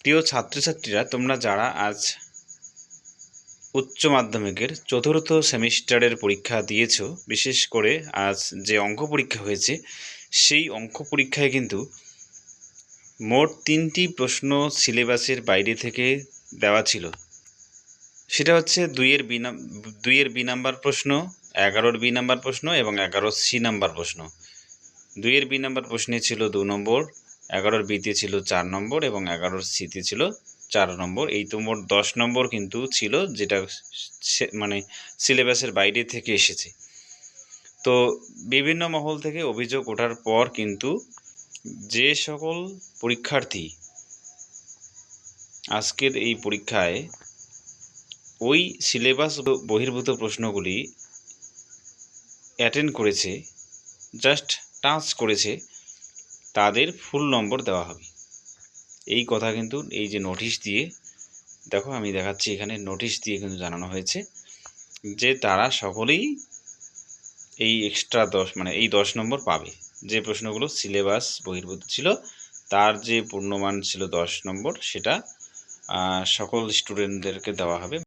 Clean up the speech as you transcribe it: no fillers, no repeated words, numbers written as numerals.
প্রিয় ছাত্রছাত্রীরা, তোমরা যারা আজ উচ্চ মাধ্যমিকের চতুর্থ সেমিস্টারের পরীক্ষা দিয়েছো, বিশেষ করে আজ যে অঙ্ক পরীক্ষা হয়েছে সেই অঙ্ক পরীক্ষায় কিন্তু মোট 3টি প্রশ্ন সিলেবাসের বাইরে থেকে দেওয়া ছিল। সেটা হচ্ছে 2-এর বি নাম্বার প্রশ্ন, 11-র বি নাম্বার প্রশ্ন এবং 11-র সি নাম্বার প্রশ্ন। 2-এর বি নাম্বার প্রশ্নে ছিল 2 নম্বর, 11-র বিতে ছিল 4 নম্বর এবং 11-র সিতে ছিল 4 নম্বর। এই তো মোট 10 নম্বর কিন্তু ছিল, যেটা মানে সিলেবাসের বাইরে থেকে এসেছে। তো বিভিন্ন মহল থেকে অভিযোগ ওঠার পর কিন্তু যে সকল পরীক্ষার্থী আজকের এই পরীক্ষায় ওই সিলেবাস বহির্ভূত প্রশ্নগুলি অ্যাটেন্ড করেছে, জাস্ট টাচ করেছে, তাদের ফুল নম্বর দেওয়া হবে। এই কথা কিন্তু এই যে নোটিশ দিয়ে, দেখো আমি দেখাচ্ছি এখানে, নোটিশ দিয়ে কিন্তু জানানো হয়েছে যে তারা সকলেই এই এক্সট্রা 10 নম্বর পাবে। যে প্রশ্নগুলো সিলেবাস বহির্ভূত ছিল তার যে পূর্ণমান ছিল 10 নম্বর, সেটা সকল স্টুডেন্টদেরকে দেওয়া হবে।